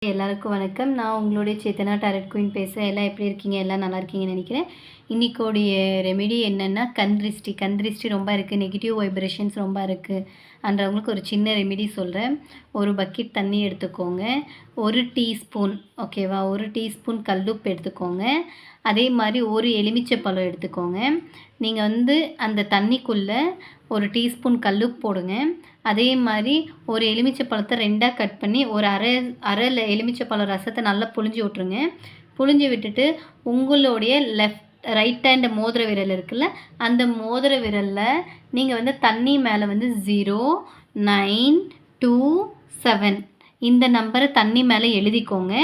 எல்லாருக்கும் வணக்கம். நான் உங்களுடைய சேத்தனா டாரட் குயின் பேசுகிறேன். எல்லாம் எப்படி இருக்கீங்க? எல்லாம் நல்லா இருக்கீங்கன்னு நினைக்கிறேன். இன்றைக்கோடைய ரெமெடி என்னென்னா கண் திருஷ்டி ரொம்ப இருக்குது, நெகட்டிவ் வைப்ரேஷன்ஸ் ரொம்ப இருக்குது அன்றவங்களுக்கு ஒரு சின்ன ரெமெடி சொல்கிறேன். ஒரு பக்கெட் தண்ணி எடுத்துக்கோங்க, 1 டீஸ்பூன் ஓகேவா, 1 டீஸ்பூன் கல்லுப்பு எடுத்துக்கோங்க. அதே மாதிரி ஒரு எலுமிச்சை பழம் எடுத்துக்கோங்க. நீங்கள் அந்த தண்ணிக்குள்ளே 1 டீஸ்பூன் கல்லுப்பு போடுங்க. அதே மாதிரி ஒரு எலுமிச்சை பழத்தை 2ஆக கட் பண்ணி ஒரு அரை எலுமிச்சை பழம் ரசத்தை நல்லா புழிஞ்சு விட்ருங்க. புழிஞ்சு விட்டுட்டு உங்களுடைய ரைட் ஹேண்ட் மோதிர விரல் இருக்குல்ல, அந்த மோதிர விரலில் நீங்கள் தண்ணி மேலே 0 9 2 7 இந்த நம்பரை தண்ணி மேலே எழுதிக்கோங்க.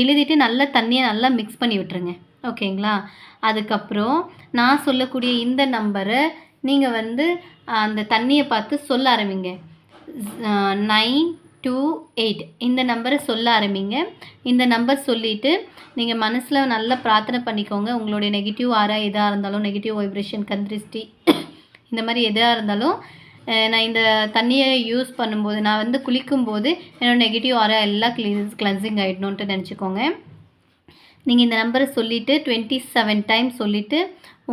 எழுதிட்டு நல்லா தண்ணியை நல்லா மிக்ஸ் பண்ணி விட்டுருங்க. ஓகேங்களா? அதுக்கப்புறம் நான் சொல்லக்கூடிய இந்த நம்பரை நீங்கள் அந்த தண்ணியை பார்த்து சொல்ல ஆரம்பிங்க. 9 2 8 இந்த நம்பரை சொல்ல ஆரம்பிங்க. இந்த நம்பர் சொல்லிவிட்டு நீங்கள் மனசில் நல்லா பிரார்த்தனை பண்ணிக்கோங்க. உங்களுடைய நெகட்டிவ் ஆரா எதாக இருந்தாலும், நெகட்டிவ் வைப்ரேஷன், கண் திருஷ்டி இந்த மாதிரி எதாக இருந்தாலும், நான் இந்த தண்ணியை யூஸ் பண்ணும்போது, நான் குளிக்கும்போது என்னோடய நெகட்டிவ் ஆரா எல்லாம் கிளென்சிங் ஆகிடணுன்ட்டு நினச்சிக்கோங்க. நீங்கள் இந்த நம்பரை சொல்லிவிட்டு 27 டைம் சொல்லிவிட்டு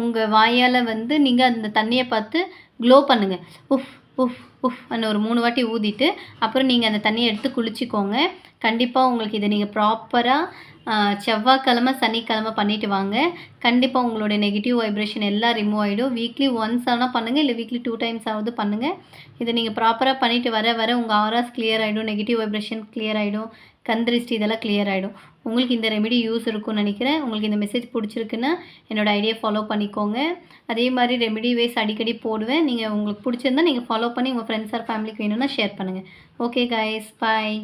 உங்கள் வாயால் நீங்கள் அந்த தண்ணியை பார்த்து க்ளோ பண்ணுங்கள். உஃப் உஃப் உஃப் அந்த ஒரு 3 வாட்டி ஊதிட்டு அப்புறம் நீங்கள் அந்த தண்ணியை எடுத்து குளிச்சிக்கோங்க. கண்டிப்பாக உங்களுக்கு இதை நீங்கள் ப்ராப்பராக செவ்வாய்க்கிழமை சனிக்கிழமை பண்ணிவிட்டு வாங்க. கண்டிப்பாக உங்களுடைய நெகட்டிவ் வைப்ரேஷன் எல்லாம் ரிமூவ் ஆகிடும். வீக்லி ஒன்ஸ் ஆனால் பண்ணுங்கள், இல்லை வீக்லி 2 டைம்ஸ் ஆகுது பண்ணுங்கள். இதை நீங்கள் ப்ராப்பராக பண்ணிவிட்டு வர உங்கள் ஆராஸ் கிளியர் ஆகிடும், நெகட்டிவ் வைப்ரேஷன் கிளியர் ஆகிடும், கண் திருஷ்டி இதெல்லாம் கிளியர் ஆகிடும். உங்களுக்கு இந்த ரெமெடி யூஸ் இருக்கும்னு நினைக்கிறேன். உங்களுக்கு இந்த மெசேஜ் பிடிச்சிருக்குன்னா என்னோடய ஐடியா ஃபாலோ பண்ணிக்கோங்க. அதே மாதிரி ரெமெடி வைஸ் அடிக்கடி போடுவேன். நீங்கள் உங்களுக்கு பிடிச்சிருந்தா நீங்கள் ஃபாலோ பண்ணி உங்கள் ஃப்ரெண்ட்ஸ் ஆர் ஃபேமிலிக்கு வேணும்னா ஷேர் பண்ணுங்கள். ஓகே கைஸ், பாய்.